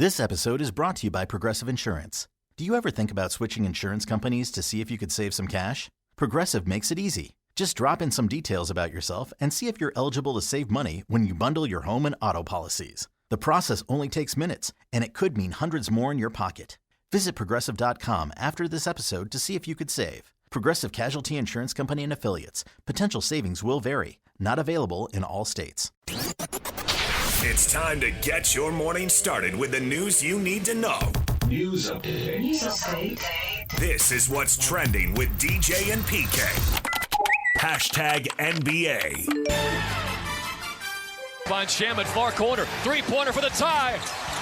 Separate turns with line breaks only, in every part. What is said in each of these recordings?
This episode is brought to you by Progressive Insurance. Do you ever think about switching insurance companies to see if you could save some cash? Progressive makes it easy. Just drop in some details about yourself and see if you're eligible to save money when you bundle your home and auto policies. The process only takes minutes, and it could mean hundreds more in your pocket. Visit Progressive.com after this episode to see if you could save. Progressive Casualty Insurance Company and Affiliates. Potential savings will vary. Not available in all states.
It's time to get your morning started with the news you need to know.
News update.
This is what's trending with DJ and PK. Hashtag NBA.
Finds Shamet far corner. Three-pointer for the tie.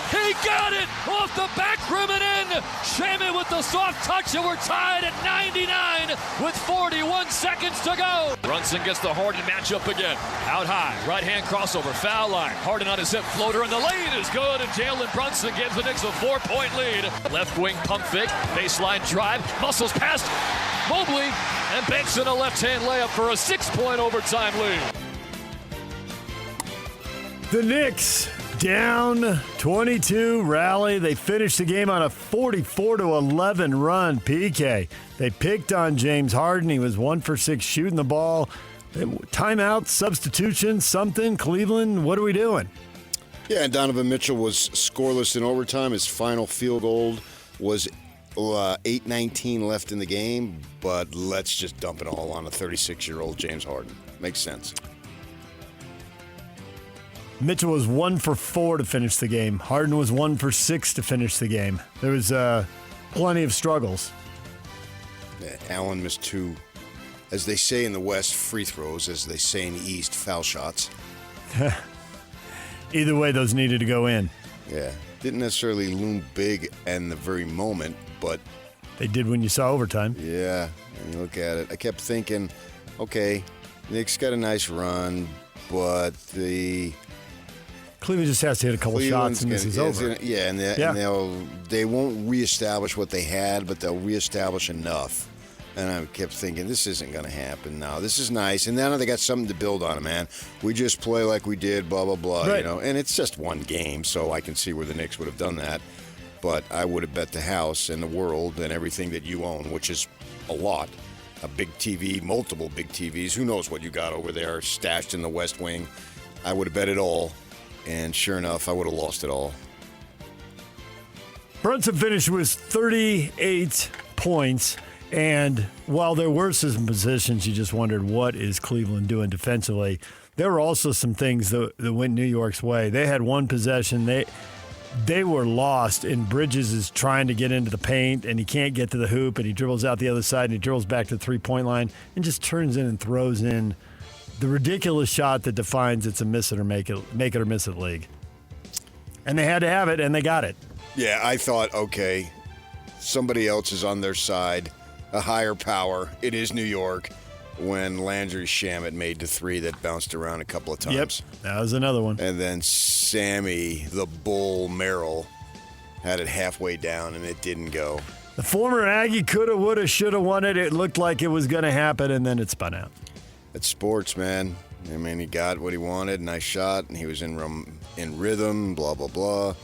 He got it off the back rim and in. Shamet with the soft touch, and we're tied at 99 with 41 seconds to go. Brunson gets the Harden matchup again. Out high, right-hand crossover, foul line. Harden on his hip floater, and the lane is good. And Jalen Brunson gives the Knicks a 4-point lead. Left wing pump fake, baseline drive, muscles past Mobley, and banks in a left-hand layup for a 6-point overtime lead.
The Knicks down 22 rally. They finished the game on a 44-11 run. PK. They picked on James Harden. He was 1 for 6 shooting the ball. Timeout, substitution, something. Cleveland, what are we doing?
Yeah, and Donovan Mitchell was scoreless in overtime. His final field goal was 8:19 left in the game. But let's just dump it all on a 36-year-old James Harden. Makes sense.
Mitchell was 1 for 4 to finish the game. Harden was 1 for 6 to finish the game. There was plenty of struggles.
Yeah, Allen missed 2, as they say in the West, free throws, as they say in the East, foul shots.
Either way, those needed to go in.
Yeah, didn't necessarily loom big in the very moment, but
they did when you saw overtime.
Yeah, and you look at it. I kept thinking, okay, Knicks got a nice run, but
Cleveland just has to hit a couple shots and this is over.
Yeah, and they won't reestablish what they had, but they'll reestablish enough. And I kept thinking, this isn't going to happen now. This is nice. And now they got something to build on, man. We just play like we did, blah, blah, blah.
Right.
You know. And it's just one game, so I can see where the Knicks would have done that. But I would have bet the house and the world and everything that you own, which is a lot. A big TV, multiple big TVs. Who knows what you got over there stashed in the West Wing. I would have bet it all. And sure enough, I would have lost it all.
Brunson finished with 38 points. And while there were some positions, you just wondered, what is Cleveland doing defensively? There were also some things that went New York's way. They had one possession. They were lost, and Bridges is trying to get into the paint, and he can't get to the hoop, and he dribbles out the other side, and he dribbles back to the three-point line and just turns in and throws in the ridiculous shot that defines it's a miss it or make it or miss it league. And they had to have it, and they got it.
Yeah, I thought, okay, somebody else is on their side, a higher power. It is New York, when Landry Shamet made the 3 that bounced around a couple of times.
Yep, that was another one.
And then Sammy, the Bull Merrill, had it halfway down, and it didn't go.
The former Aggie coulda, woulda, shoulda won it. It looked like it was going to happen, and then it spun out.
It's sports, man. I mean, he got what he wanted, nice shot, and he was in rhythm, blah, blah, blah.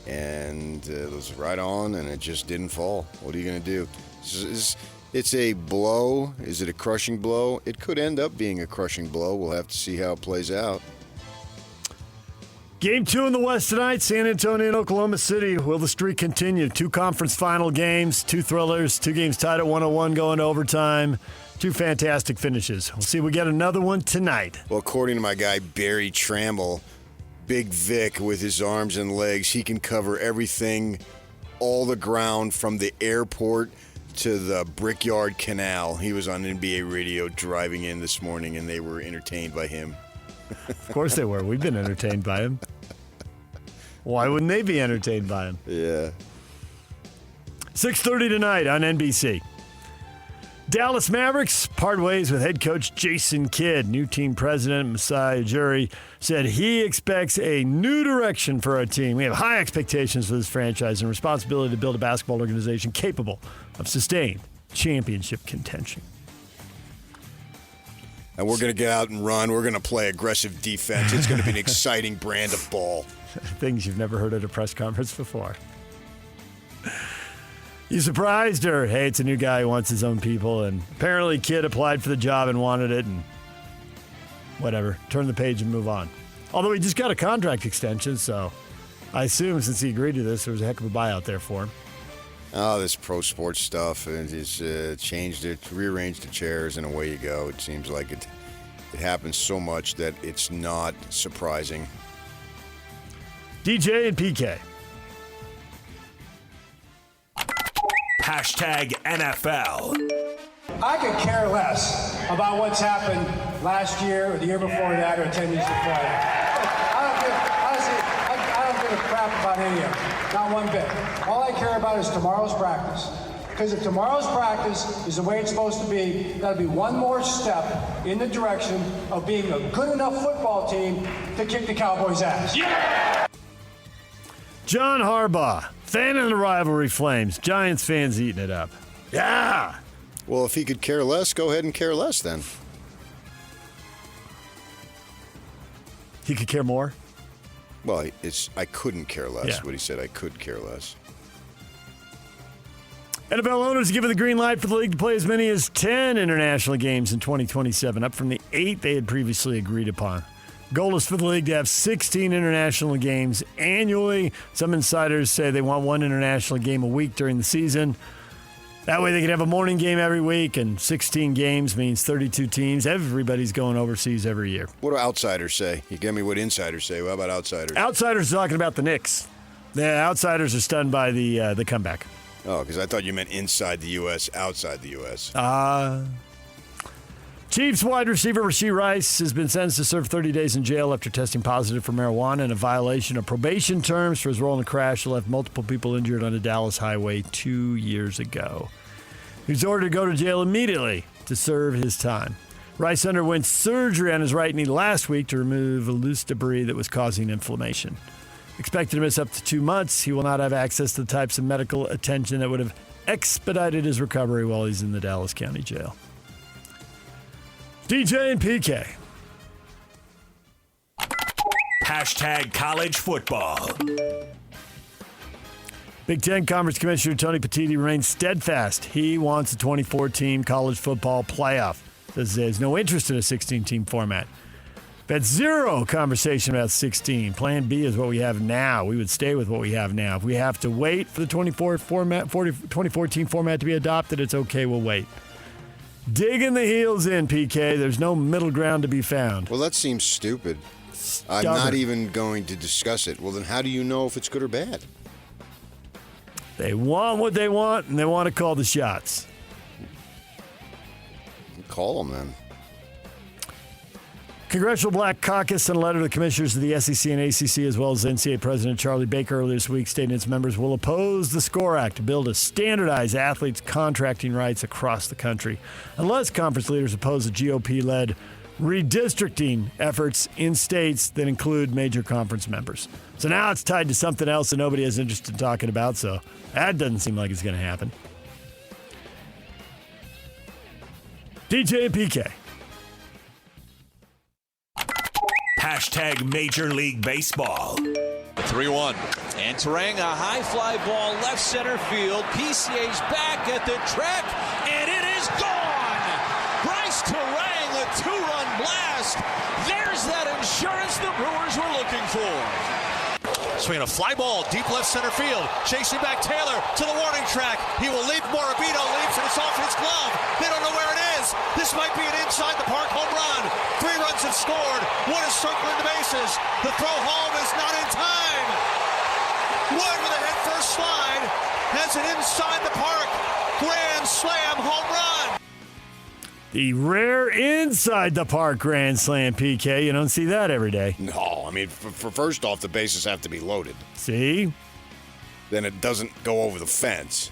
And it was right on, and it just didn't fall. What are you going to do? It's a blow. Is it a crushing blow? It could end up being a crushing blow. We'll have to see how it plays out.
Game 2 in the West tonight, San Antonio and Oklahoma City. Will the streak continue? 2 conference final games, 2 thrillers, 2 games tied at 101 going to overtime. 2 fantastic finishes. We'll see if we get another one tonight.
Well, according to my guy Barry Tramble, Big Vic with his arms and legs, he can cover everything, all the ground from the airport to the Brickyard Canal. He was on NBA radio driving in this morning, and they were entertained by him.
Of course they were. We've been entertained by him. Why wouldn't they be entertained by him?
Yeah.
6:30 tonight on NBC. Dallas Mavericks part ways with head coach Jason Kidd. New team president Masai Ujiri said he expects a new direction for our team. We have high expectations for this franchise and responsibility to build a basketball organization capable of sustained championship contention.
And we're going to get out and run. We're going to play aggressive defense. It's going to be an exciting brand of ball.
Things you've never heard at a press conference before. You surprised her? Hey, it's a new guy who wants his own people, and apparently kid applied for the job and wanted it, and whatever. Turn the page and move on. Although he just got a contract extension, so I assume since he agreed to this, there was a heck of a buyout there for him.
Oh, this pro sports stuff, and just changed it, rearranged the chairs, and away you go. It seems like it happens so much that it's not surprising.
DJ and PK.
Hashtag NFL.
I could care less about what's happened last year or the year before that or 10 years before that. I don't give a crap about any of it. Not one bit. All I care about is tomorrow's practice. Because if tomorrow's practice is the way it's supposed to be, that'll be one more step in the direction of being a good enough football team to kick the Cowboys' ass. Yeah!
John Harbaugh, fan of the rivalry flames. Giants fans eating it up. Yeah!
Well, if he could care less, go ahead and care less then.
He could care more?
Well, I couldn't care less.
Yeah.
What he said, I could care less.
NFL owners given the green light for the league to play as many as 10 international games in 2027, up from the 8 they had previously agreed upon. Goal is for the league to have 16 international games annually. Some insiders say they want one international game a week during the season. That way they can have a morning game every week, and 16 games means 32 teams. Everybody's going overseas every year.
What do outsiders say? You get me what insiders say. How about outsiders?
Outsiders are talking about the Knicks. The outsiders are stunned by the comeback.
Oh, because I thought you meant inside the U.S., outside the U.S.
Chiefs wide receiver Rashee Rice has been sentenced to serve 30 days in jail after testing positive for marijuana and a violation of probation terms for his role in a crash that left multiple people injured on a Dallas highway 2 years ago. He was ordered to go to jail immediately to serve his time. Rice underwent surgery on his right knee last week to remove loose debris that was causing inflammation. Expected to miss up to 2 months, he will not have access to the types of medical attention that would have expedited his recovery while he's in the Dallas County Jail. DJ and PK.
Hashtag college football.
Big Ten Conference Commissioner Tony Petitti remains steadfast. He wants a 24-team college football playoff. Says there's no interest in a 16-team format. But zero conversation about 16. Plan B is what we have now. We would stay with what we have now. If we have to wait for the 24-team format to be adopted, it's okay, we'll wait. Digging the heels in, PK. There's no middle ground to be found.
Well, that seems stupid. I'm not even going to discuss it. Well, then how do you know if it's good or bad?
They want what they want, and they want to call the shots.
Call them, then.
Congressional Black Caucus sent a letter to the commissioners of the SEC and ACC, as well as NCAA President Charlie Baker earlier this week, stating its members will oppose the SCORE Act to build a standardized athletes' contracting rights across the country, unless conference leaders oppose the GOP-led redistricting efforts in states that include major conference members. So now it's tied to something else that nobody has interest in talking about, so that doesn't seem like it's going to happen. DJ and PK.
Hashtag Major League Baseball.
The 3-1. Entering a high fly ball left center field. PCA's back at the track, and it is gone! Bryce Terang, a 2-run blast. There's that insurance the Brewers were looking for. Swinging a fly ball deep left center field. Chasing back Taylor to the warning track. He will leap. Morabito leaps, and it's off his glove. They don't know where it is. This might be an inside the park home run. 3 runs have scored. 1 is circling the bases. The throw home is not in time. Wood with a head first slide has it inside the park. Grand slam home run.
The rare inside the park grand slam, PK. You don't see that every day.
No, I mean, for first off, the bases have to be loaded.
See?
Then it doesn't go over the fence.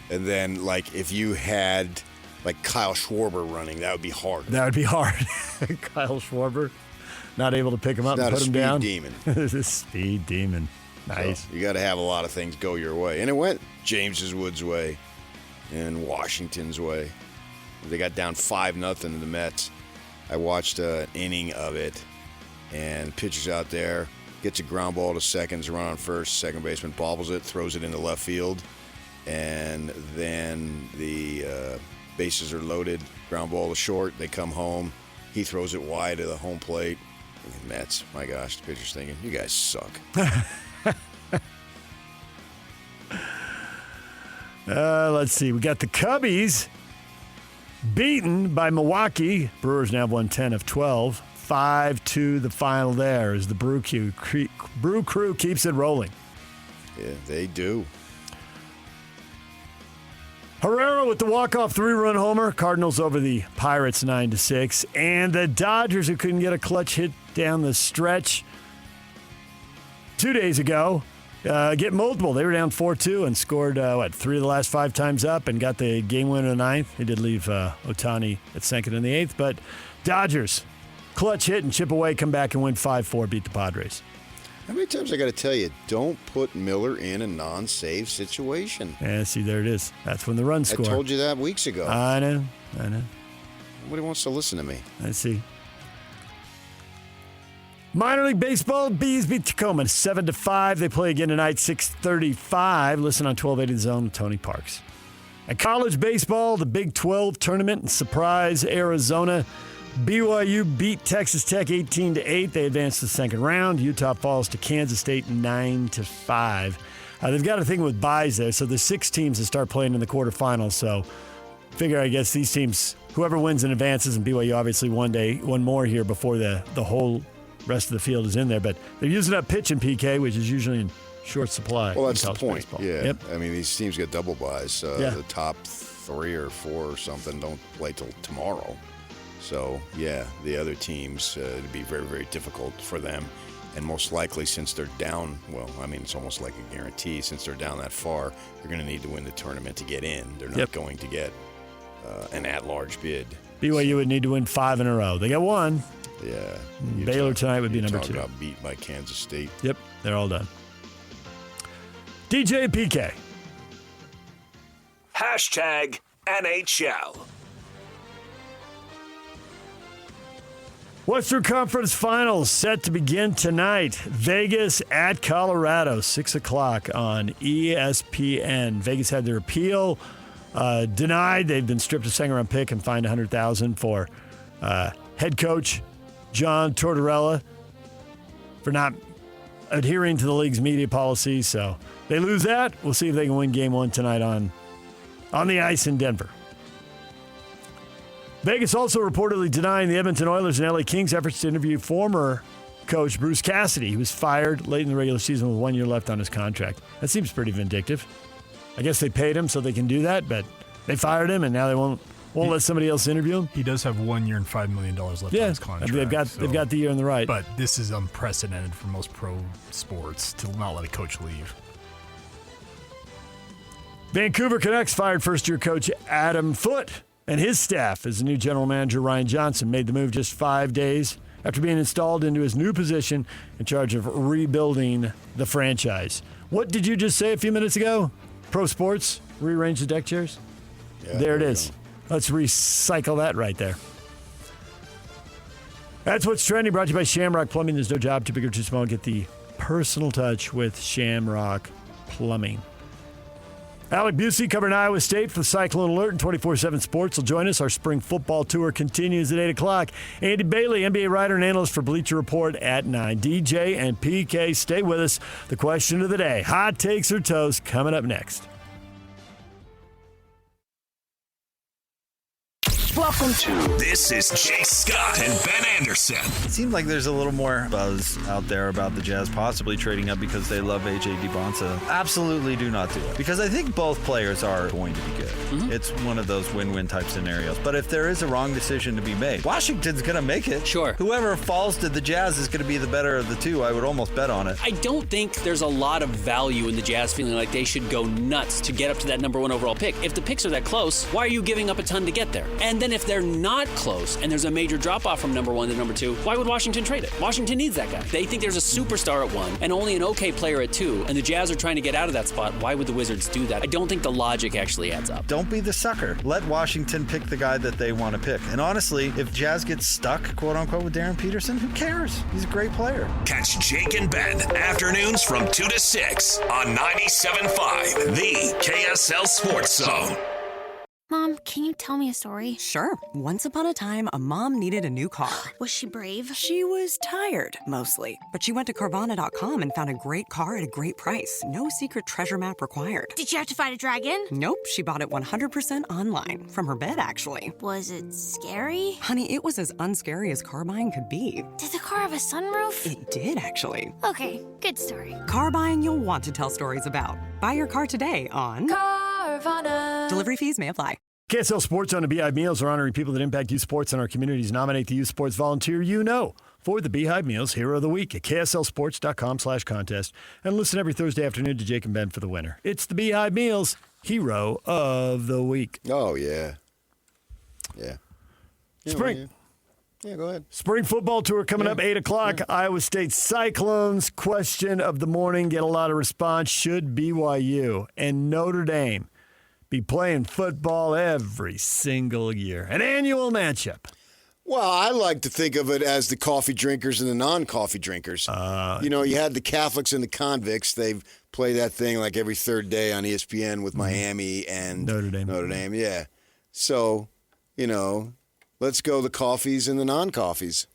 And then, like, if you had, like, Kyle Schwarber running, that would be hard.
That would be hard. Kyle Schwarber, not able to pick him up and put him down.
Demon.
A speed demon. Nice.
So you got to have a lot of things go your way. And it went James's Woods' way and Washington's way. They got down 5-0 to the Mets. I watched an inning of it, and pitchers out there gets a ground ball to seconds, run on first, second baseman bobbles it, throws it into left field, and then the bases are loaded, ground ball to short, they come home, he throws it wide to the home plate. And the Mets, my gosh, the pitcher's thinking, you guys suck.
Let's see. We got the Cubbies beaten by Milwaukee. Brewers now won 10 of 12. 5-2 the final there as the Brew Crew keeps it rolling.
Yeah, they do.
Herrera with the walk-off 3-run homer. Cardinals over the Pirates 9-6. And the Dodgers, who couldn't get a clutch hit down the stretch 2 days ago, get multiple. They were down 4-2 and scored, 3 of the last 5 times up and got the game winner in the 9th. He did leave Ohtani at second in the 8th. But Dodgers, clutch hit and chip away, come back and win 5-4, beat the Padres.
How many times I got to tell you, don't put Miller in a non-save situation?
Yeah, see, there it is. That's when the runs score.
I told you that weeks ago.
I know.
Nobody wants to listen to me.
I see. Minor League Baseball, Bees beat Tacoma 7-5. They play again tonight, 6:35. Listen on 1280 The Zone with Tony Parks. At college baseball, the Big 12 tournament in Surprise, Arizona. BYU beat Texas Tech 18-8. They advance to the second round. Utah falls to Kansas State 9-5. They've got a thing with byes there, so there's 6 teams that start playing in the quarterfinals. So figure, I guess, these teams, whoever wins and advances, and BYU obviously one more here before the whole rest of the field is in there. But they're using up pitch and PK, which is usually in short supply.
Well, that's the point.
Baseball.
Yeah.
Yep.
I mean, these teams get double byes. The top 3 or 4 or something don't play till tomorrow. So, yeah, the other teams, it'd be very, very difficult for them. And most likely, since they're down, well, I mean, it's almost like a guarantee. Since they're down that far, they're going to need to win the tournament to get in. They're not going to get an at-large bid.
BYU would need to win 5 in a row. They got 1.
Yeah.
Baylor tonight would be number 2.
Got beat by Kansas State.
Yep, they're all done. DJ and PK.
Hashtag NHL.
Western Conference Finals set to begin tonight. Vegas at Colorado, 6 o'clock on ESPN. Vegas had their appeal denied. They've been stripped a second-round pick and fined $100,000 for head coach John Tortorella for not adhering to the league's media policy. So they lose that. We'll see if they can win Game 1 tonight on the ice in Denver. Vegas also reportedly denying the Edmonton Oilers and LA Kings' efforts to interview former coach Bruce Cassidy, who was fired late in the regular season with 1 year left on his contract. That seems pretty vindictive. I guess they paid him so they can do that, but they fired him, and now they won't let somebody else interview him.
He does have 1 year and $5 million left on his contract.
They've got the year on the right.
But this is unprecedented for most pro sports to not let a coach leave.
Vancouver Canucks fired first-year coach Adam Foote and his staff as the new general manager Ryan Johnson made the move just 5 days after being installed into his new position in charge of rebuilding the franchise. What did you just say a few minutes ago? Pro sports, rearrange the deck chairs?
Yeah,
there it is. Let's recycle that right there. That's what's trending, brought to you by Shamrock Plumbing. There's no job too big or too small. Get the personal touch with Shamrock Plumbing. Alec Busey covering Iowa State for the Cyclone Alert and 24/7 Sports will join us. Our spring football tour continues at 8 o'clock. Andy Bailey, NBA writer and analyst for Bleacher Report at 9. DJ and PK, stay with us. The question of the day, hot takes or toast, coming up next.
Welcome to This is Jay Scott and Ben Anderson.
It seems like there's a little more buzz out there about the Jazz possibly trading up because they love A.J. DiBonsa. Absolutely do not do it. Because I think both players are going to be good. Mm-hmm. It's one of those win-win type scenarios. But if there is a wrong decision to be made, Washington's going to make it.
Sure.
Whoever falls to the Jazz is going to be the better of the two. I would almost bet on it.
I don't think there's a lot of value in the Jazz feeling like they should go nuts to get up to that number 1 overall pick. If the picks are that close, why are you giving up a ton to get there? And then if they're not close and there's a major drop-off from number 1, the number 2, why would Washington trade it? Washington needs that guy. They think there's a superstar at 1 and only an okay player at 2, and the Jazz are trying to get out of that spot. Why would the Wizards do that? I don't think the logic actually adds up.
Don't be the sucker. Let Washington pick the guy that they want to pick. And honestly, if Jazz gets stuck, quote unquote, with Darren Peterson, who cares? He's a great player.
Catch Jake and Ben afternoons from 2 to 6 on 97.5, the KSL Sports Zone.
Mom, can you tell me a story?
Sure. Once upon a time, a mom needed a new car.
Was she brave?
She was tired, mostly. But she went to Carvana.com and found a great car at a great price. No secret treasure map required.
Did you have to fight a dragon?
Nope. She bought it 100% online. From her bed, actually.
Was it scary?
Honey, it was as unscary as car buying could be.
Did the car have a sunroof?
It did, actually.
Okay, good story.
Car buying you'll want to tell stories about. Buy your car today on
Carvana.
Delivery fees may apply.
KSL Sports on the Beehive Meals are honoring people that impact youth sports in our communities. Nominate the youth sports volunteer you know for the Beehive Meals Hero of the Week at KSLSports.com/contest. And listen every Thursday afternoon to Jake and Ben for the winner. It's the Beehive Meals Hero of the Week.
Oh, yeah. Yeah.
Spring.
Yeah, go ahead.
Spring football tour coming up 8 o'clock. Yeah. Iowa State Cyclones. Question of the morning. Get a lot of response. Should BYU and Notre Dame be playing football every single year? An annual matchup.
Well, I like to think of it as the coffee drinkers and the non-coffee drinkers. You had the Catholics and the convicts. They've played that thing like every third day on ESPN with Miami and
Notre Dame,
yeah. So, let's go the coffees and the non-coffees.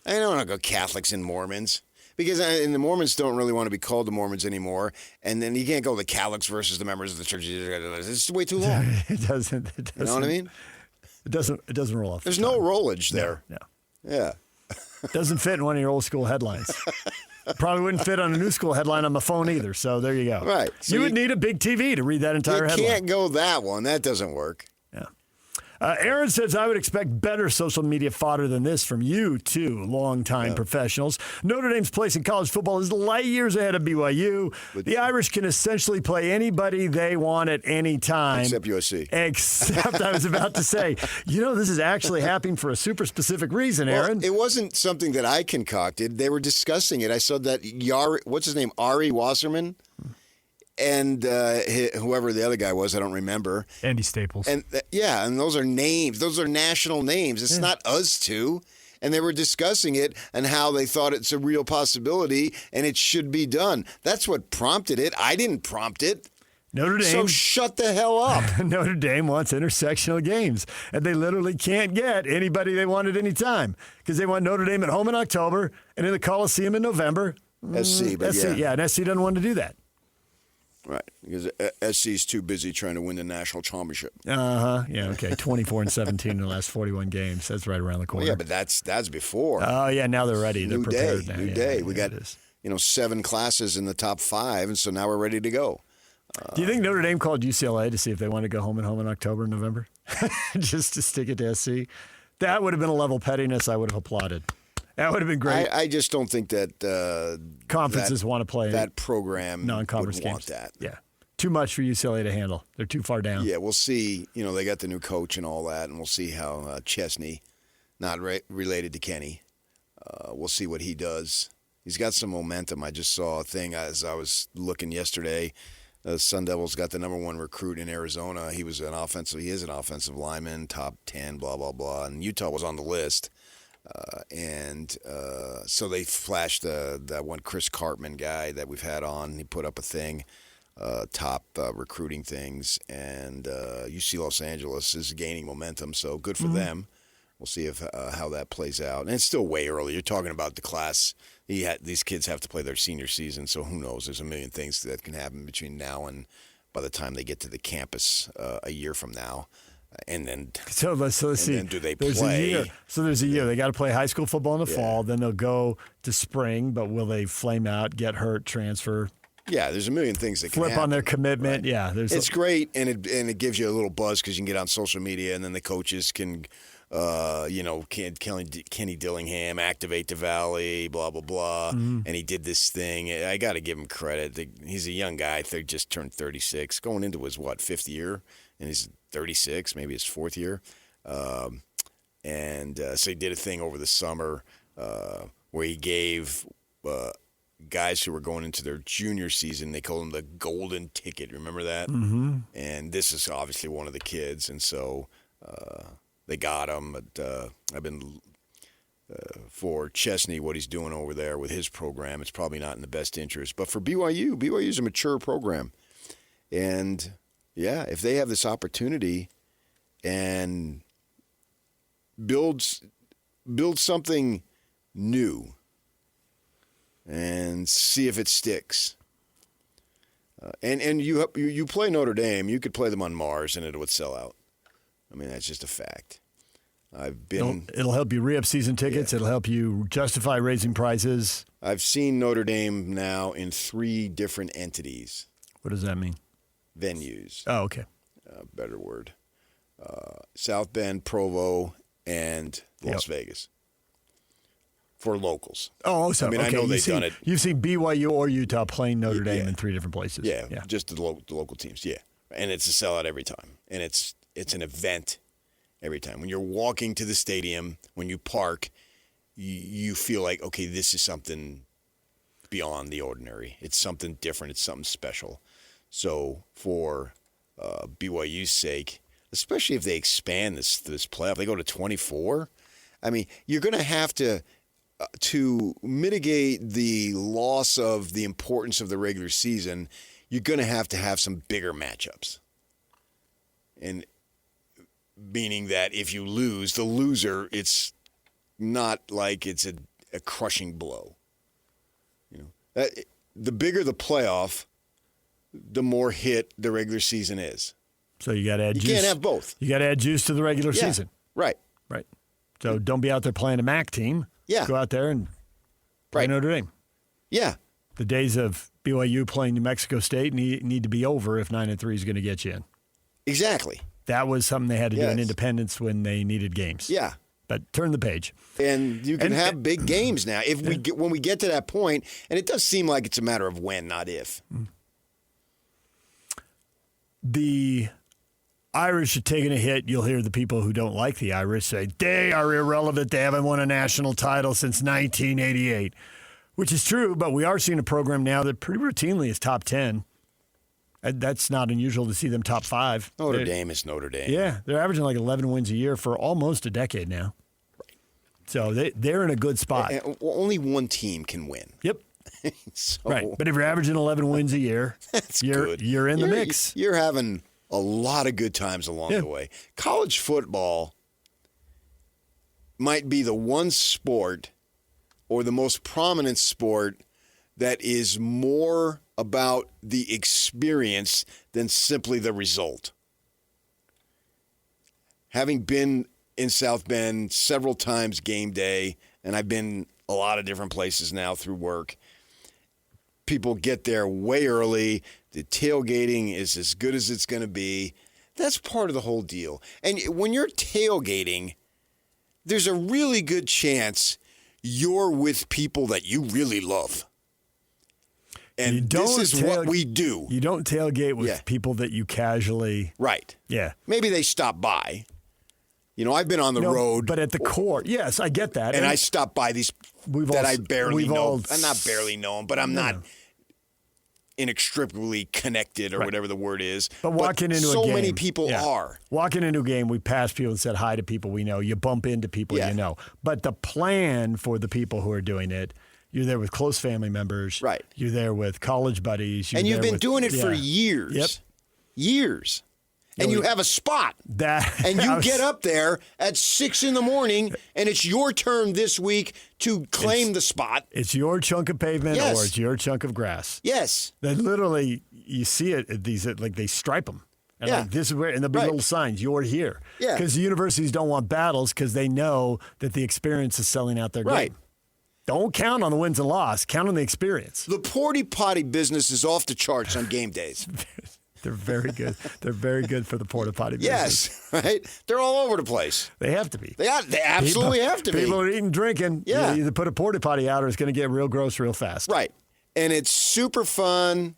I don't want to go Catholics and Mormons. Because the Mormons don't really want to be called the Mormons anymore. And then you can't go the Catholics versus the members of the church. It's way too long.
It doesn't.
You know what I mean?
It doesn't roll off.
There's no rollage there.
No.
Yeah.
It doesn't fit in one of your old school headlines. Probably wouldn't fit on a new school headline on my phone either. So there you go.
Right. So
you would need a big TV to read that entire headline.
You can't go that one. That doesn't work.
Yeah. Aaron says, I would expect better social media fodder than this from you two longtime professionals. Notre Dame's place in college football is light years ahead of BYU. The Irish can essentially play anybody they want at any time.
Except USC.
Except, I was about to say, this is actually happening for a super specific reason, Aaron.
Well, it wasn't something that I concocted. They were discussing it. I saw that what's his name, Ari Wasserman? And whoever the other guy was, I don't remember.
Andy Staples.
And and those are names. Those are national names. It's not us two. And they were discussing it and how they thought it's a real possibility and it should be done. That's what prompted it. I didn't prompt it.
Notre Dame.
So shut the hell up.
Notre Dame wants intersectional games, and they literally can't get anybody they want at any time because they want Notre Dame at home in October and in the Coliseum in November.
SC, but
SC, and SC doesn't want to do that.
Right, because SC's too busy trying to win the national championship.
Yeah, okay. 24-17 in the last 41 games. That's right around the corner.
Well, yeah, but that's before.
Oh, yeah, now they're ready. They're prepared now.
New day. We got 7 classes in the top 5, and so now we're ready to go.
Do you think Notre Dame called UCLA to see if they want to go home in October and November? Just to stick it to SC? That would have been a level of pettiness I would have applauded. That would have been great.
I just don't think that
conferences want to play
that program.
Non-conference
would
games.
Want that.
Yeah, too much for UCLA to handle. They're too far down.
Yeah, we'll see. They got the new coach and all that, and we'll see how Chesney, not related to Kenny, we'll see what he does. He's got some momentum. I just saw a thing as I was looking yesterday. The Sun Devils got the number 1 recruit in Arizona. He is an offensive lineman, top 10, blah blah blah, and Utah was on the list. So they flashed that one Chris Cartman guy that we've had on. He put up a thing, top recruiting things, and UC Los Angeles is gaining momentum, so good for them. We'll see how that plays out. And it's still way early. You're talking about the class. These kids have to play their senior season, so who knows? There's a million things that can happen between now and by the time they get to the campus a year from now. And then,
let's see.
Then do they
there's
play?
A year. So there's a year. They got to play high school football in the fall. Then they'll go to spring. But will they flame out, get hurt, transfer?
Yeah, there's a million things that can
flip
happen.
On their commitment. Right. Yeah,
it's great, and it gives you a little buzz because you can get on social media, and then the coaches can, Kenny Dillingham activate the Valley, blah blah blah, and he did this thing. I got to give him credit. He's a young guy. They just turned 36, going into his 5th year, and he's 36, maybe his 4th year. And so he did a thing over the summer where he gave guys who were going into their junior season, they called them the golden ticket. Remember that?
Mm-hmm.
And this is obviously one of the kids. And so they got him. But I've been for Chesney, what he's doing over there with his program, it's probably not in the best interest. But for BYU is a mature program. And, yeah, if they have this opportunity and build something new and see if it sticks. And you play Notre Dame, you could play them on Mars and it would sell out. I mean, that's just a fact.
It'll help you re-up season tickets. Yeah. It'll help you justify raising prices.
I've seen Notre Dame now in 3 different entities.
What does that mean?
Venues.
Oh, okay.
Better word. South Bend, Provo, and Las Vegas. For locals.
Oh, so
I mean,
okay.
I know they've done it.
You've seen BYU or Utah playing Notre Dame in 3 different places.
Yeah, just the local teams, yeah. And it's a sellout every time. And it's an event every time. When you're walking to the stadium, when you park, you feel like, okay, this is something beyond the ordinary. It's something different. It's something special. So for BYU's sake, especially if they expand this playoff, they go to 24. I mean, you're going to have to mitigate the loss of the importance of the regular season, you're going to have some bigger matchups. And meaning that if you lose, the loser, it's not like it's a crushing blow. You know, the bigger the playoff, the more hit the regular season is.
So you got to add juice.
You can't have both.
You got to add juice to the regular season.
Right.
Right. So don't be out there playing a MAC team.
Yeah.
Go out there and play Notre Dame.
Yeah.
The days of BYU playing New Mexico State need to be over if 9-3 is going to get you in.
Exactly.
That was something they had to do in Independence when they needed games.
Yeah.
But turn the page.
And you can have big games now when we get to that point, and it does seem like it's a matter of when, not if.
The Irish are taking a hit. You'll hear the people who don't like the Irish say, they are irrelevant. They haven't won a national title since 1988, which is true, but we are seeing a program now that pretty routinely is top 10. That's not unusual to see them top 5.
Notre Dame is Notre Dame.
Yeah, they're averaging like 11 wins a year for almost a decade now.
Right.
So they're in a good spot.
And only one team can win.
Yep.
So,
right, but if you're averaging 11 wins a year, you're in the mix.
You're having a lot of good times along the way. College football might be the one sport or the most prominent sport that is more about the experience than simply the result. Having been in South Bend several times game day, and I've been a lot of different places now through work, people get there way early. The tailgating is as good as it's going to be. That's part of the whole deal. And when you're tailgating, there's a really good chance you're with people that you really love. And this is what we do.
You don't tailgate with people that you casually...
Right.
Yeah.
Maybe they stop by. You know, I've been on the road.
But at the core, yes, I get that.
And I stop by these that I barely know. I'm not barely know them, but I'm not inextricably connected or whatever the word is.
But walking into a game.
So many people are.
Walking into a game, we pass people and said hi to people we know. You bump into people you know. But the plan for the people who are doing it, you're there with close family members.
Right.
You're there with college buddies.
And you've been doing it for years.
Yep.
Years. And you have a spot. And you get up there at 6 a.m, and it's your turn this week to claim the spot.
It's your chunk of pavement or it's your chunk of grass.
Yes.
They literally, you see it at these, like they stripe them. And like, this is where, and there'll be little signs, you're here.
Yeah.
Because the universities don't want battles because they know that the experience is selling out their game. Don't count on the wins and loss. Count on the experience.
The porty potty business is off the charts on game days.
They're very good. They're very good for the porta potty business.
Yes, right? They're all over the place.
They have to be.
They absolutely have to be.
People are eating, drinking.
Yeah.
You either put a porta potty out or it's going to get real gross real fast.
Right. And it's super fun.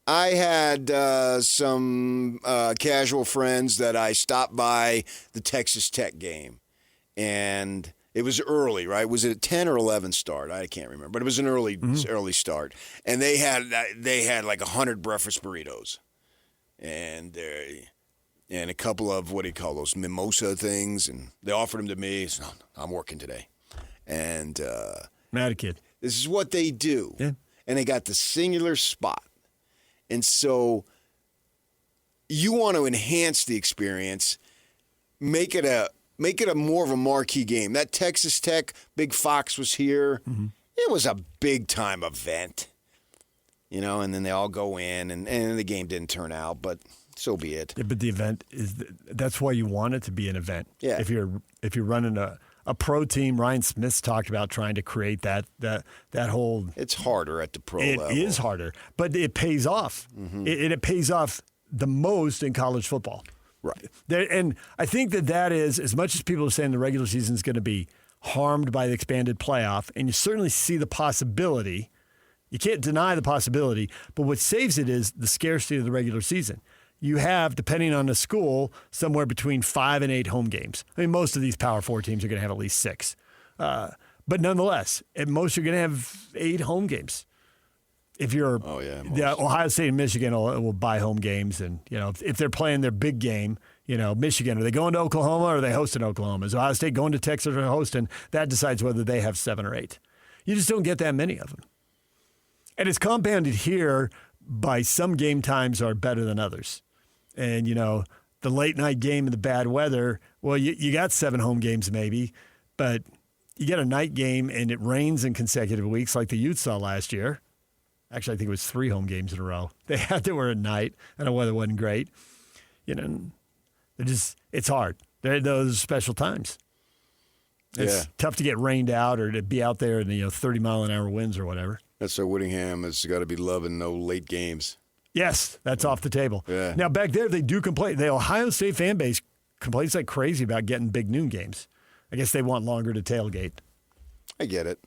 I had some casual friends that I stopped by the Texas Tech game. and it was early, right? Was it a 10 or 11 start? I can't remember, but it was an early start, and they had like 100 breakfast burritos, and a couple of, what do you call those, mimosa things, and they offered them to me. So I'm working today, and
Mad kid.
This is what they do, and they got the singular spot, and so you want to enhance the experience, make it a more of a marquee game. That Texas Tech Big Fox was here. Mm-hmm. It was a big time event, and then they all go in, and the game didn't turn out, but so be it.
Yeah, but the event that's why you want it to be an event.
Yeah.
If you're running a pro team, Ryan Smith's talked about trying to create that whole.
It's harder at the pro level.
It is harder, but it pays off. Mm-hmm. It pays off the most in college football.
Right.
And I think that is, as much as people are saying the regular season is going to be harmed by the expanded playoff, and you certainly see the possibility. You can't deny the possibility, but what saves it is the scarcity of the regular season. You have, depending on the school, somewhere between 5 and 8 home games. I mean, most of these Power 4 teams are going to have at least 6. But nonetheless, at most you're going to have 8 home games. If you're Ohio State and Michigan will buy home games, and if they're playing their big game, Michigan, are they going to Oklahoma or are they hosting Oklahoma? Is Ohio State going to Texas or hosting? That decides whether they have 7 or 8. You just don't get that many of them. And it's compounded here by some game times are better than others. And, the late night game in the bad weather, well, you got 7 home games maybe, but you get a night game and it rains in consecutive weeks like the Utes saw last year. Actually, I think it was 3 home games in a row. They were at night and the weather wasn't great. It's hard. Those are special times. It's tough to get rained out or to be out there in 30-mile-an-hour winds or whatever.
That's why Whittingham has got to be loving no late games.
Yes, that's off the table.
Yeah.
Now, back there, they do complain. The Ohio State fan base complains like crazy about getting big noon games. I guess they want longer to tailgate.
I get it.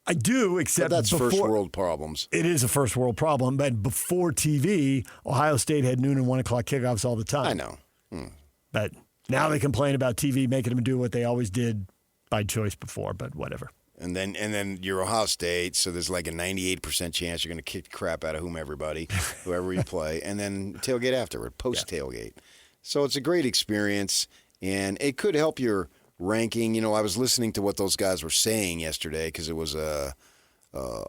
I do, except
but that's first world problems.
It is a first world problem, but before TV, Ohio State had noon and 1 o'clock kickoffs all the time.
I know.
But now they complain about TV making them do what they always did by choice before, but whatever.
And then you're Ohio State, so there's like a 98% chance you're going to kick the crap out of whoever you play, and then tailgate afterward, post-tailgate. So it's a great experience, and it could help your ranking. I was listening to what those guys were saying yesterday because it was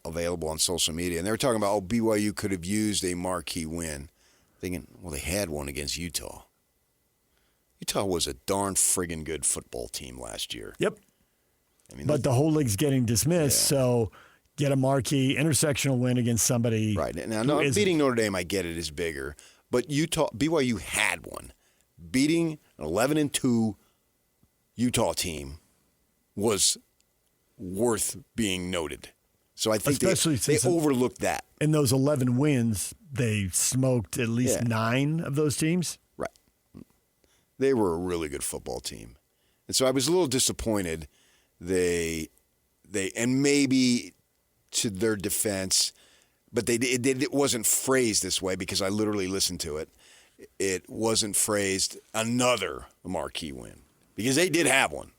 available on social media, and they were talking about, BYU could have used a marquee win. Thinking, well, they had one against Utah. Utah was a darn friggin' good football team last year.
Yep. But the whole league's getting dismissed, so get a marquee intersectional win against somebody.
Right. Now, beating Notre Dame, I get it, is bigger. But BYU had one. Beating an 11-2 Utah team was worth being noted. So I think they overlooked that.
In those 11 wins, they smoked at least 9 of those teams.
Right. They were a really good football team. And so I was a little disappointed. They and maybe to their defense, but it wasn't phrased this way because I literally listened to it. It wasn't phrased another marquee win because they did have one.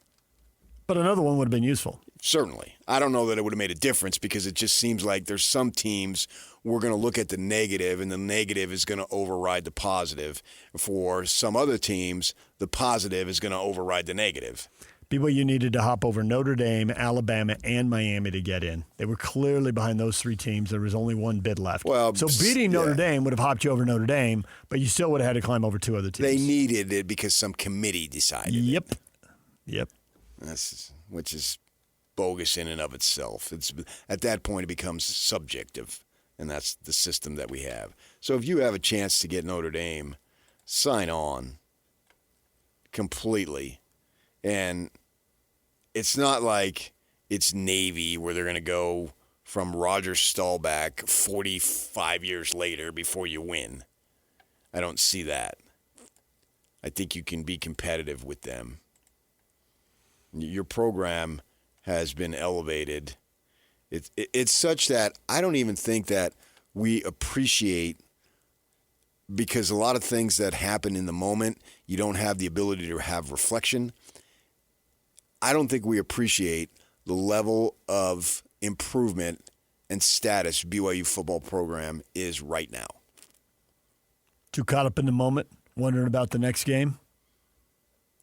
But another one would have been useful.
Certainly. I don't know that it would have made a difference because it just seems like there's some teams we're going to look at the negative and the negative is going to override the positive. For some other teams, the positive is going to override the negative.
BYU needed to hop over Notre Dame, Alabama, and Miami to get in. They were clearly behind those 3 teams. There was only one bid left.
Well,
so beating Notre Dame would have hopped you over Notre Dame, but you still would have had to climb over 2 other teams.
They needed it because some committee decided.
Yep.
Which is bogus in and of itself. At that point, it becomes subjective, and that's the system that we have. So if you have a chance to get Notre Dame, sign on completely. And it's not like it's Navy where they're going to go from Roger Staubach 45 years later before you win. I don't see that. I think you can be competitive with them. Your program has been elevated. It's such that I don't even think that we appreciate, because a lot of things that happen in the moment, you don't have the ability to have reflection. I don't think we appreciate the level of improvement and status BYU football program is right now.
Too caught up in the moment, wondering about the next game?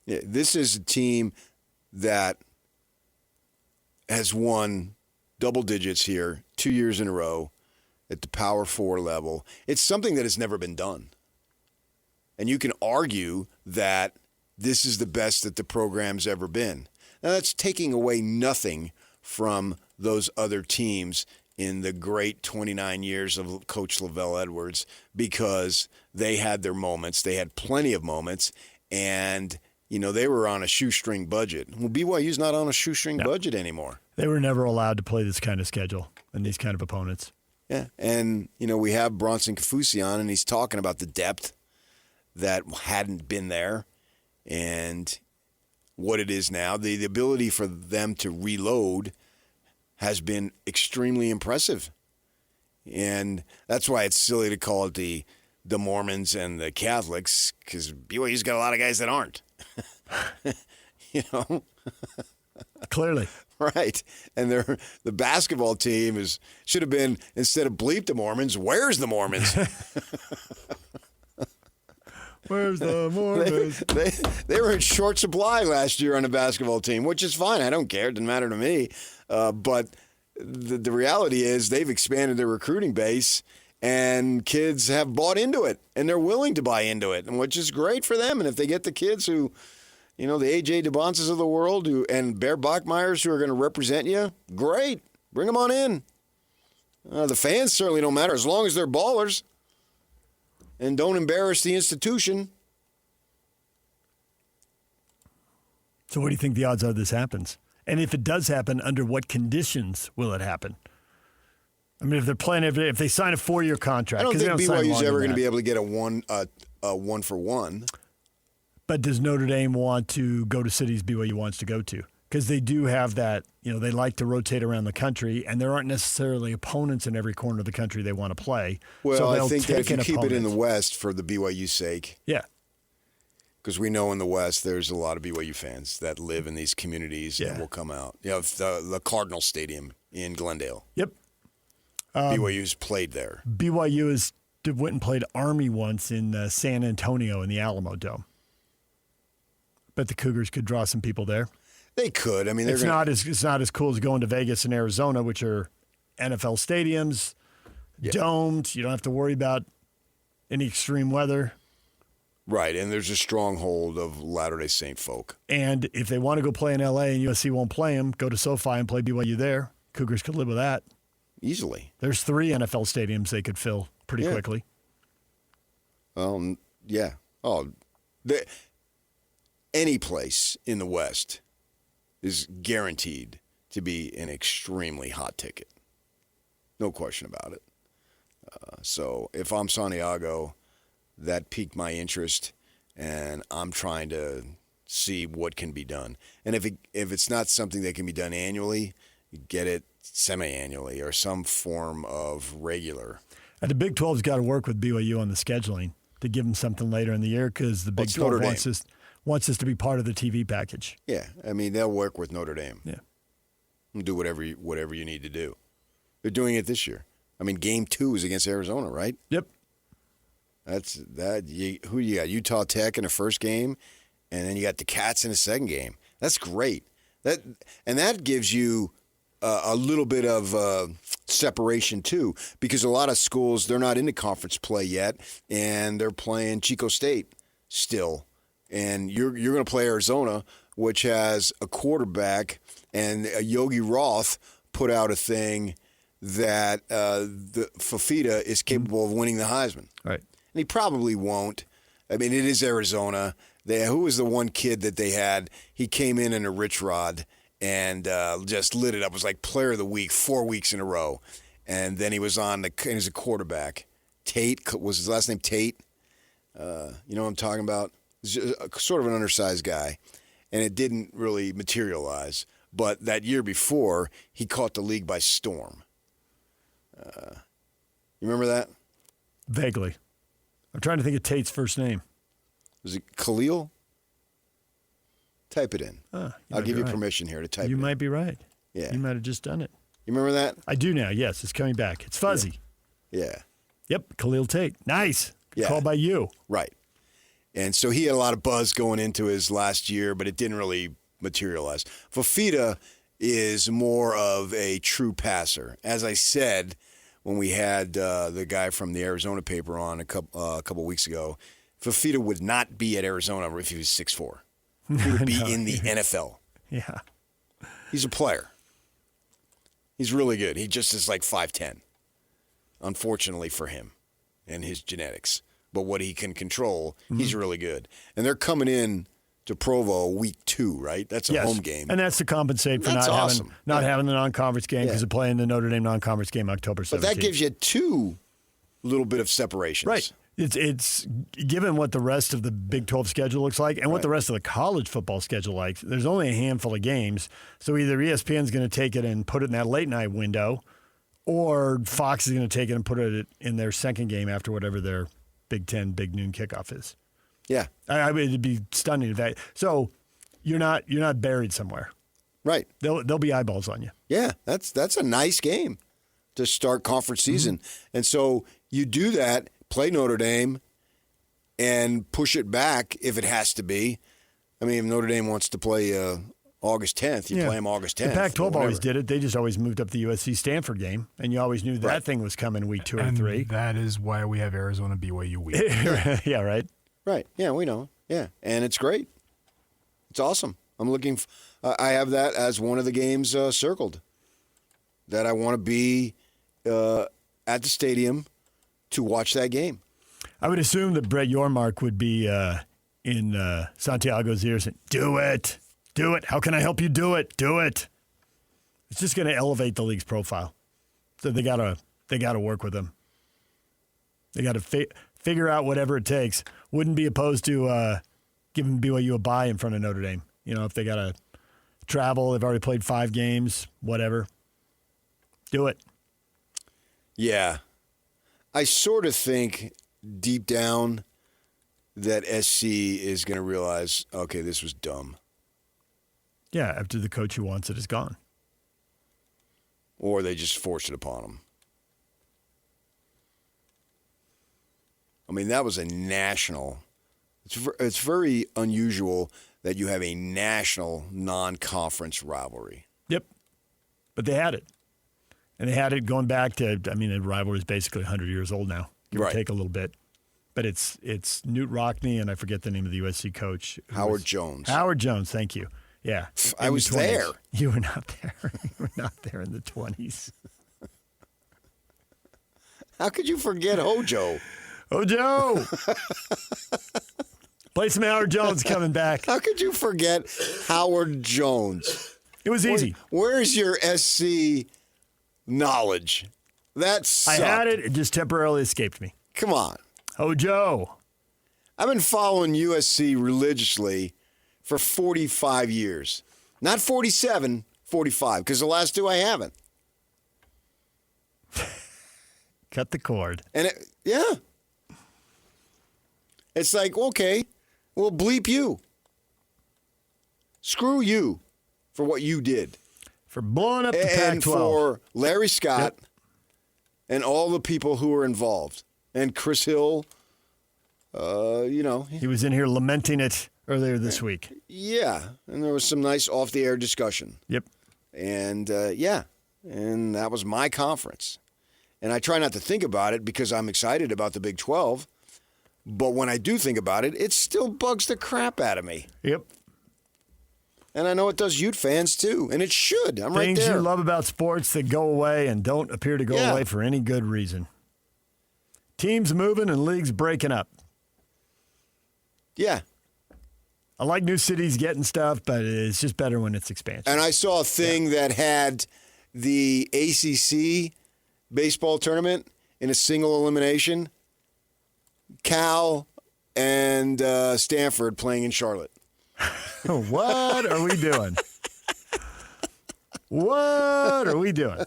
Yeah, this is a team that has won double digits here 2 years in a row at the Power 4 level. It's something that has never been done. And you can argue that this is the best that the program's ever been. Now, that's taking away nothing from those other teams in the great 29 years of Coach Lavelle Edwards, because they had their moments. They had plenty of moments, and they were on a shoestring budget. Well, BYU's not on a shoestring budget anymore.
They were never allowed to play this kind of schedule and these kind of opponents.
Yeah, and, we have Bronson Kafusi on, and he's talking about the depth that hadn't been there and what it is now. The ability for them to reload has been extremely impressive. And that's why it's silly to call it the Mormons and the Catholics, because BYU's got a lot of guys that aren't.
Clearly.
Right. And the basketball team should have been, instead of bleep the Mormons, where's the Mormons?
Where's the Mormons?
They were in short supply last year on the basketball team, which is fine. I don't care. It doesn't matter to me. But the reality is they've expanded their recruiting base, and kids have bought into it, and they're willing to buy into it, and which is great for them. And if they get the kids who, the A.J. DeBonces of the world and Bear Bachmeyers who are going to represent you, great. Bring them on in. The fans certainly don't matter as long as they're ballers and don't embarrass the institution.
So what do you think the odds are this happens? And if it does happen, under what conditions will it happen? I mean, if they're playing, if they sign a 4-year contract,
I don't think BYU's ever going to be able to get a one for one.
But does Notre Dame want to go to cities BYU wants to go to? Because they do have that, they like to rotate around the country, and there aren't necessarily opponents in every corner of the country they want to play.
Well,
so
I think that if you keep it in the West for the BYU sake.
Yeah.
Because we know in the West there's a lot of BYU fans that live in these communities and will come out. You have the Cardinal Stadium in Glendale.
Yep.
BYU's played there.
BYU went and played Army once in San Antonio in the Alamo Dome. Bet the Cougars could draw some people there.
They could. I mean,
it's not as cool as going to Vegas and Arizona, which are NFL stadiums, domed. You don't have to worry about any extreme weather.
Right, and there's a stronghold of Latter-day Saint folk.
And if they want to go play in L.A. and USC won't play them, go to SoFi and play BYU there. Cougars could live with that.
Easily.
There's 3 NFL stadiums they could fill pretty quickly.
Yeah. Any place in the West is guaranteed to be an extremely hot ticket. No question about it. So if I'm Santiago, that piqued my interest, and I'm trying to see what can be done. And if it's not something that can be done annually, get it semi-annually or some form of regular.
And the Big 12's got to work with BYU on the scheduling to give them something later in the year, because the Big 12 wants us to be part of the TV package.
Yeah, I mean, they'll work with Notre Dame.
Yeah.
And do whatever you need to do. They're doing it this year. I mean, Game 2 is against Arizona, right?
Yep.
Who you got? Utah Tech in the first game, and then you got the Cats in the second game. That's great. That gives you a little bit of separation too, because a lot of schools, they're not into conference play yet, and they're playing Chico State still. And you're going to play Arizona, which has a quarterback, and Yogi Roth put out a thing that the Fafita is capable of winning the Heisman.
Right.
And he probably won't. I mean, it is Arizona. Who was the one kid that they had? He came in a rich rod and just lit it up. It was like player of the week 4 weeks in a row. And then he was he was a quarterback. Tate, was his last name Tate? You know what I'm talking about? Sort of an undersized guy, and it didn't really materialize. But that year before, he caught the league by storm. You remember that?
Vaguely. I'm trying to think of Tate's first name.
Was it Khalil? Type it in. I'll give you permission here to type it in.
You might be right.
Yeah.
You might have just done it.
You remember that?
I do now, yes. It's coming back. It's fuzzy.
Yeah.
Yep, Khalil Tate. Nice.
Yeah.
Called by you.
Right. And so he had a lot of buzz going into his last year, but it didn't really materialize. Fafita is more of a true passer. As I said when we had the guy from the Arizona paper on a couple weeks ago, Fafita would not be at Arizona if he was 6'4". He would be in the NFL.
Yeah.
He's a player. He's really good. He just is like 5'10", unfortunately for him and his genetics. But what he can control, he's really good. And they're coming in to Provo week 2, right? That's a home game.
And that's to compensate for not having the non-conference game because of playing the Notre Dame non-conference game October 17th.
But that gives you 2 little bit of separations.
Right. It's given what the rest of the Big 12 schedule looks like and what the rest of the college football schedule likes. There's only a handful of games, so either ESPN's going to take it and put it in that late night window, or Fox is going to take it and put it in their second game after whatever their Big 10 big noon kickoff is.
Yeah,
I mean, it'd be stunning if that. So you're not buried somewhere,
right?
There'll be eyeballs on you.
Yeah, that's a nice game to start conference season, and so you do that. Play Notre Dame and push it back if it has to be. I mean, if Notre Dame wants to play August 10th, you play them August 10th.
The Pac-12 always did it. They just always moved up the USC-Stanford game, and you always knew that thing was coming week 2 or 3.
That is why we have Arizona BYU week.
Yeah, right?
Right. Yeah, we know. Yeah, and it's great. It's awesome. I'm looking I have that as one of the games circled that I want to be at the stadium to watch that game.
I would assume that Brett Yormark would be in Santiago's ears and do it. Do it. How can I help you do it? Do it. It's just going to elevate the league's profile. So they gotta work with them. They got to figure out whatever it takes. Wouldn't be opposed to giving BYU a bye in front of Notre Dame. You know, if they got to travel, they've already played 5 games, whatever. Do it.
Yeah. I sort of think deep down that SC is going to realize, okay, this was dumb.
Yeah, after the coach who wants it is gone.
Or they just force it upon them. I mean, that was a national. It's very unusual that you have a national non-conference rivalry.
Yep. But they had it. And they had it going back to, I mean, the rivalry is basically 100 years old now. Give or take a little bit. But it's Newt Rockne, and I forget the name of the USC coach.
Howard Jones.
Howard Jones, thank you. Yeah.
I was there.
You were not there. You were not there in the 20s.
How could you forget Hojo?
Hojo! Play some Howard Jones coming back.
How could you forget Howard Jones?
It was easy.
Where's your SC knowledge? That sucked.
I had it. It just temporarily escaped me.
Come on.
Hojo.
I've been following USC religiously for 45 years. Not 47, 45, because the last 2 I haven't.
Cut the cord.
And it's like, okay, well, bleep you. Screw you for what you did.
For blowing up the Pac-12.
And for Larry Scott and all the people who were involved. And Chris Hill,
He was in here lamenting it earlier this week.
Yeah, and there was some nice off-the-air discussion.
Yep.
And, and that was my conference. And I try not to think about it because I'm excited about the Big 12. But when I do think about it, it still bugs the crap out of me.
Yep.
And I know it does Ute fans, too. And it should. I'm right there.
Things you love about sports that go away and don't appear to go away for any good reason. Teams moving and leagues breaking up.
Yeah.
I like new cities getting stuff, but it's just better when it's expansion.
And I saw a thing that had the ACC baseball tournament in a single elimination. Cal and Stanford playing in Charlotte.
What are we doing? What are we doing?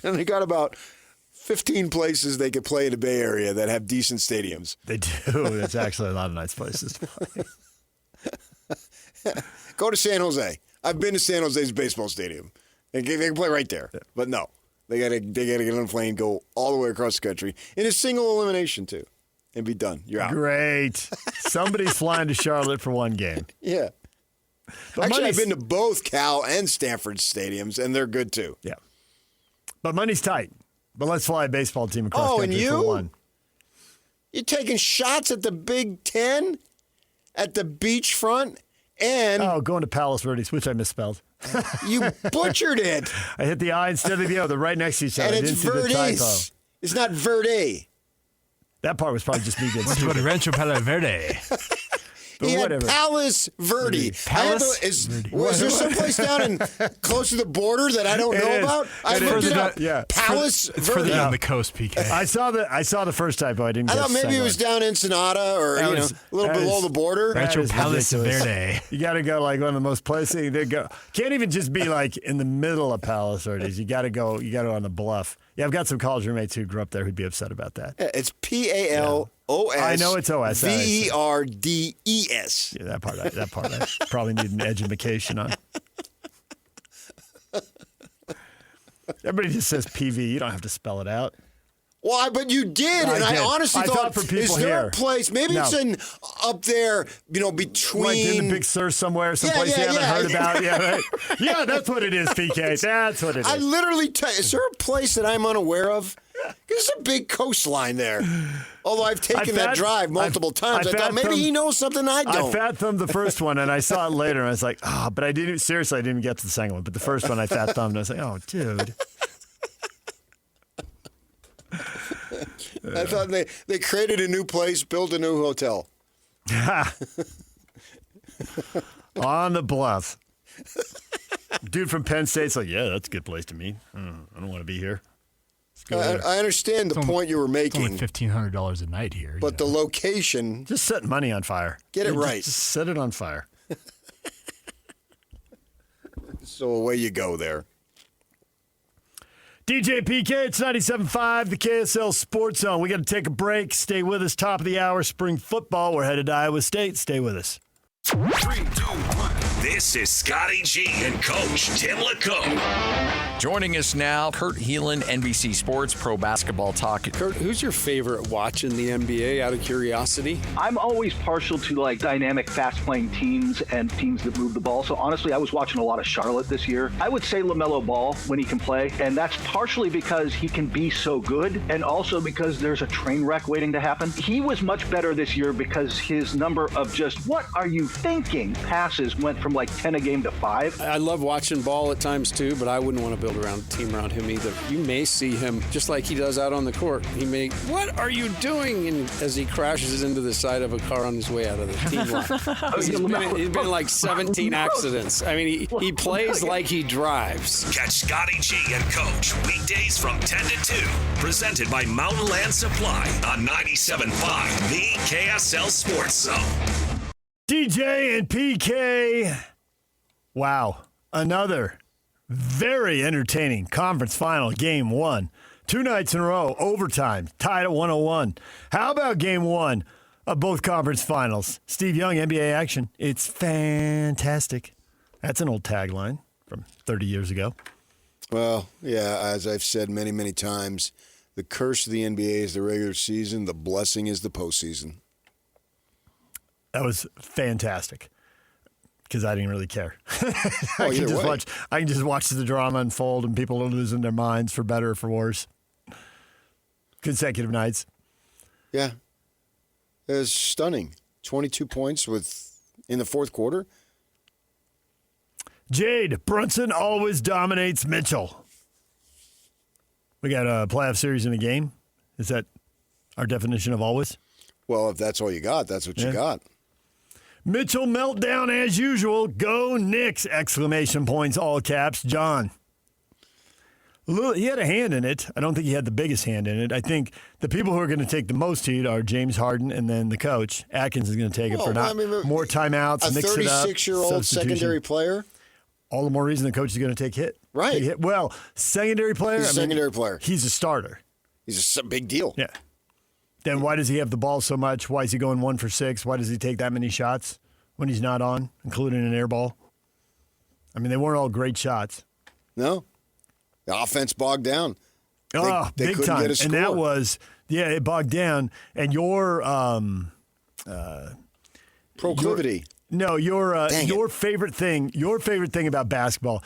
And they got about 15 places they could play in the Bay Area that have decent stadiums.
They do. That's actually a lot of nice places to play.
Go to San Jose. I've been to San Jose's baseball stadium. They can play right there. But no, they gotta get on a plane, go all the way across the country in a single elimination too, and be done. You're out.
Great. Somebody's flying to Charlotte for one game.
Yeah.
But
Actually, I've been to both Cal and Stanford stadiums, and they're good too.
Yeah. But money's tight. But let's fly a baseball team across country for one.
You're taking shots at the Big Ten, at the beachfront, and
going to Palos Verdes, which I misspelled.
You butchered it.
I hit the I instead of the O. They're right next to each other.
And it's Verdes. It's not Verde.
That part was probably just me getting
What's
stupid.
Rancho Palo Verde?
But
He
whatever.
had Palos Verde.
Palos
Is there someplace down in close to the border that I don't know about? I looked it up.
Yeah.
Palos
It's further
Verde.
down the coast, PK.
I saw the first typo. I didn't.
I
get
thought
the
maybe
second
it was
one.
down Ensenada or
That
a
was-
little
that
below
is-
the border.
That
Rancho
is
Palos
ridiculous.
Verde.
You got to go like one of the most places. They go. Can't even just be like in the middle of Palos Verdes. You got to go. You got to go on the bluff. Yeah, I've got some college roommates who grew up there who'd be upset about that.
Yeah, it's PALOS.
I know it's OS.
VERDES.
Yeah, that part I probably need an education on. Everybody just says PV. You don't have to spell it out.
Well, but you did, and I honestly
thought for people
is there
here.
a place? Maybe it's in up there, between.
Like in the Big Sur somewhere, someplace you haven't heard about. Yeah, right. Yeah, that's what it is, PK. That's what it is.
I literally is there a place that I'm unaware of? There's a big coastline there. Although I've taken that drive multiple times, I thought maybe he knows something I don't.
I fat thumbed the first one, and I saw it later, and I was like, but I didn't. Seriously, I didn't get to the second one. But the first one, I fat thumbed, and I was like, oh, dude.
I thought they created a new place, built a new hotel.
On the bluff. Dude from Penn State's like, yeah, that's a good place to meet. I don't want to be here.
I understand the point you were making.
It's only $1,500 a night here.
But the location.
Just setting money on fire.
Get it right.
Just set it on fire.
So away you go there.
DJ PK, it's 97.5, the KSL Sports Zone. We got to take a break. Stay with us. Top of the hour, spring football. We're headed to Iowa State. Stay with us.
3, 2, 1. This is Scotty G and Coach Tim LaCombe.
Joining us now, Kurt Heelan, NBC Sports Pro Basketball Talk.
Kurt, who's your favorite watch in the NBA, out of curiosity?
I'm always partial to dynamic, fast-playing teams and teams that move the ball. So honestly, I was watching a lot of Charlotte this year. I would say LaMelo Ball when he can play, and that's partially because he can be so good, and also because there's a train wreck waiting to happen. He was much better this year because his number of just "what are you thinking" passes went from 10 a game to 5.
I love watching Ball at times too, but I wouldn't want to build around a team around him either. You may see him just like he does out on the court. He may, "What are you doing?" and as he crashes into the side of a car on his way out of the team line. He's been like 17 accidents. I mean, he plays like he drives.
Catch Scotty G and Coach weekdays from 10 to 2. Presented by Mountain Land Supply on 97.5, the KSL Sports Zone.
DJ and PK. Wow. Another very entertaining conference final, game one. 2 nights in a row, overtime, tied at 101. How about game one of both conference finals? Steve Young, NBA action. It's fantastic. That's an old tagline from 30 years ago.
Well, yeah, as I've said many, many times, the curse of the NBA is the regular season. The blessing is the postseason.
That was fantastic because I didn't really care.
Oh, either way.
I can just watch the drama unfold and people are losing their minds for better or for worse. Consecutive nights.
Yeah. It was stunning. 22 points in the fourth quarter.
Jade, Brunson always dominates Mitchell. We got a playoff series in a game. Is that our definition of always?
Well, if that's all you got, that's what you got.
Mitchell meltdown as usual. Go Knicks! Exclamation points, all caps. John. He had a hand in it. I don't think he had the biggest hand in it. I think the people who are going to take the most heat are James Harden and then the coach. Atkins is going to take it for more timeouts, mix it up.
A 36-year-old secondary player?
All the more reason the coach is going to take hit.
Right.
Take hit. Well, secondary player.
He's a secondary player.
He's a starter.
He's a big deal.
Yeah. Then why does he have the ball so much? Why is he going 1 for 6? Why does he take that many shots? when he's not on, including an air ball? I mean, they weren't all great shots.
No. The offense bogged down.
They big
couldn't
time.
get a score.
And that was, it bogged down. And your
proclivity.
Your favorite thing about basketball,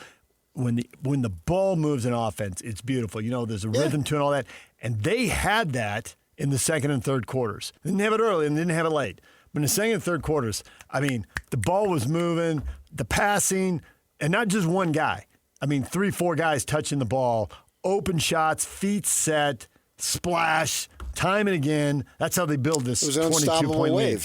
when the ball moves in offense, it's beautiful. There's a rhythm to it and all that. And they had that in the second and third quarters. They didn't have it early and didn't have it late. But in the second and third quarters, I mean, the ball was moving, the passing, and not just one guy. I mean, 3-4 guys touching the ball, open shots, feet set, splash, time and again. That's how they build this 22-point lead.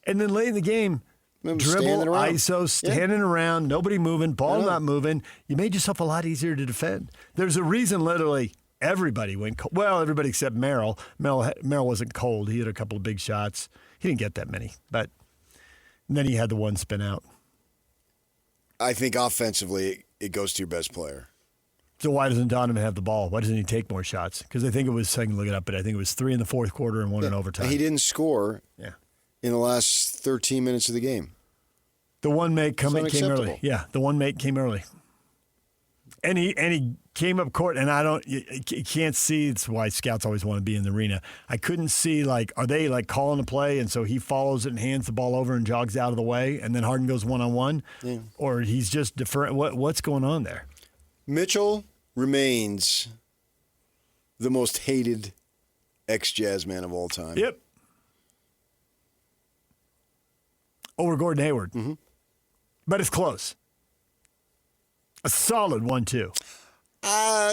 And then late in the game, dribble, ISO, standing around, nobody moving, ball not moving. You made yourself a lot easier to defend. There's a reason literally everybody went cold. Well, everybody except Merrill. Merrill wasn't cold. He had a couple of big shots. He didn't get that many, but then he had the one spin out.
I think offensively, it goes to your best player.
So why doesn't Donovan have the ball? Why doesn't he take more shots? Because I think it was, I can look it up, but I think it was 3 in the fourth quarter and 1 in overtime.
He didn't score in the last 13 minutes of the game.
The one make came early. Yeah, the one make came early. And he came up court, and you can't see. It's why scouts always want to be in the arena. I couldn't see, are they calling a play, and so he follows it and hands the ball over and jogs out of the way, and then Harden goes one-on-one? Yeah. Or he's just deferring? What's going on there?
Mitchell remains the most hated ex-Jazz man of all time.
Yep. Over Gordon Hayward.
Mm-hmm.
But it's close. A solid 1-2.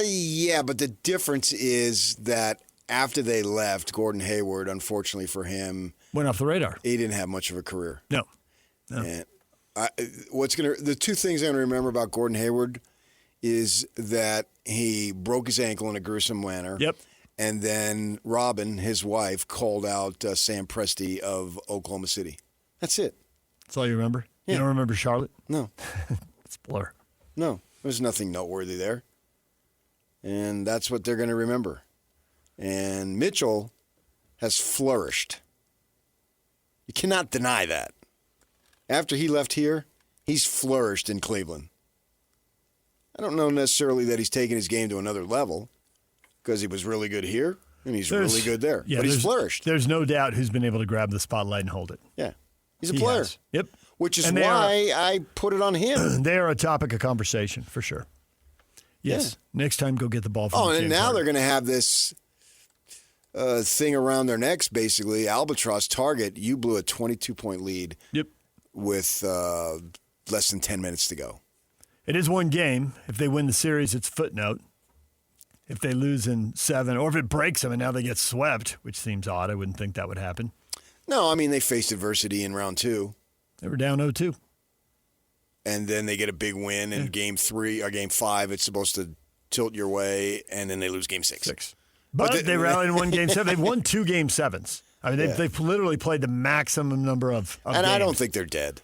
Yeah, but the difference is that after they left, Gordon Hayward, unfortunately for him,
went off the radar.
He didn't have much of a career.
No.
And the two things I'm going to remember about Gordon Hayward is that he broke his ankle in a gruesome manner.
Yep.
And then Robin, his wife, called out Sam Presti of Oklahoma City. That's it.
That's all you remember?
Yeah.
You don't remember Charlotte?
No.
It's a blur.
No. There's nothing noteworthy there. And that's what they're going to remember. And Mitchell has flourished. You cannot deny that. After he left here, he's flourished in Cleveland. I don't know necessarily that he's taken his game to another level because he was really good here and he's really good there.
Yeah,
but he's flourished.
There's no doubt who's been able to grab the spotlight and hold it.
Yeah. He's a player.
Has. Yep.
Which is why I put it on him.
They are a topic of conversation for sure. Yes. Yeah. Next time, go get the ball from
and now they're going to have this thing around their necks, basically. Albatross target. You blew a 22-point lead.
Yep.
With less than 10 minutes to go.
It is one game. If they win the series, it's footnote. If they lose in 7, or if it breaks them and now they get swept, which seems odd. I wouldn't think that would happen.
No, I mean, they faced adversity in round 2.
They were down 0-2.
And then they get a big win in game 3 or game 5. It's supposed to tilt your way, and then they lose game 6.
But they rallied and won game 7. They've won 2 game 7s. I mean, they've literally played the maximum number of
and
games.
I don't think they're dead.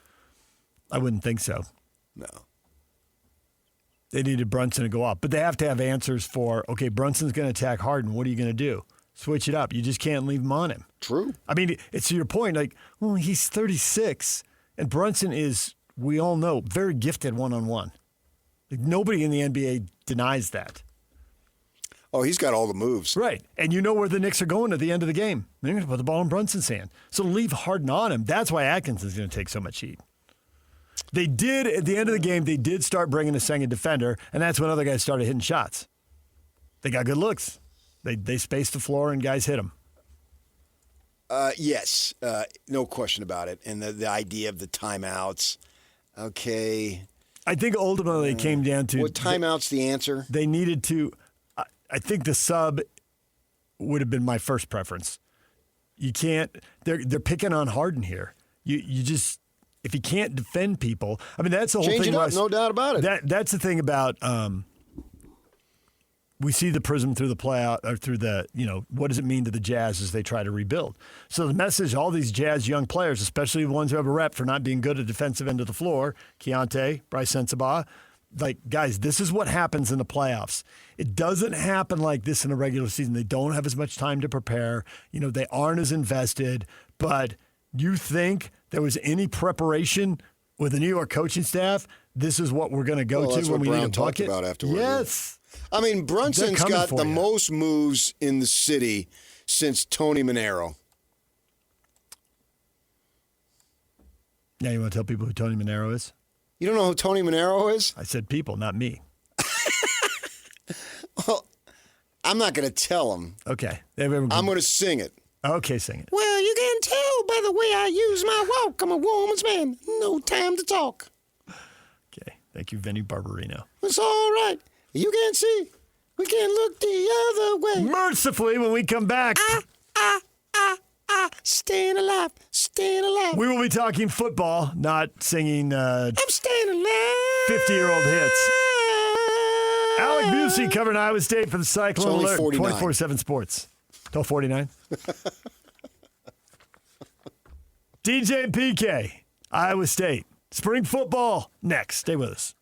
I wouldn't think so.
No.
They needed Brunson to go up. But they have to have answers for, okay, Brunson's going to attack Harden. What are you going to do? Switch it up. You just can't leave him on him.
True.
I mean, it's to your point, he's 36, and Brunson is, we all know, very gifted one-on-one. Nobody in the NBA denies that.
Oh, he's got all the moves.
Right. And you know where the Knicks are going at the end of the game. They're going to put the ball in Brunson's hand. So leave Harden on him. That's why Atkinson's going to take so much heat. They did, at the end of the game, they did start bringing a second defender, and that's when other guys started hitting shots. They got good looks. They spaced the floor, and guys hit them.
Yes, no question about it. And the idea of the timeouts, okay.
I think ultimately it came down to...
What timeout's the answer?
They needed to... I think the sub would have been my first preference. You can't... They're picking on Harden here. You just... If he can't defend people... I mean, that's the whole thing.
Change it up, no doubt about it.
That's the thing about... we see the prism through the playout, or through the, what does it mean to the Jazz as they try to rebuild? So the message, all these Jazz young players, especially the ones who have a rep for not being good at the defensive end of the floor, Keontae, Bryce Sensabaugh, guys, this is what happens in the playoffs. It doesn't happen like this in a regular season. They don't have as much time to prepare. They aren't as invested, but You think there was any preparation with the New York coaching staff? This is what we're going to go to when we need a
talked
bucket?
about afterward.
Yes.
I mean, Brunson's got the
you.
most moves in the city since Tony Manero.
Yeah, you want to tell people who Tony Manero is?
You don't know who Tony Manero is?
I said people, not me.
Well, I'm not going to tell them.
Okay.
I'm going to sing it.
Okay, sing it.
Well, you can tell by the way I use my walk. I'm a woman's man. No time to talk.
Okay. Thank you, Vinny Barbarino.
It's all right. You can't see. We can't look the other way.
Mercifully, when we come back,
staying alive, staying alive.
we will be talking football, not singing
I'm staying alive.
50-year-old hits. Alec Busey covering Iowa State for the Cyclone
only
Alert,
49.
24/7 Sports. Till 49. DJ and PK, Iowa State. Spring football next. Stay with us.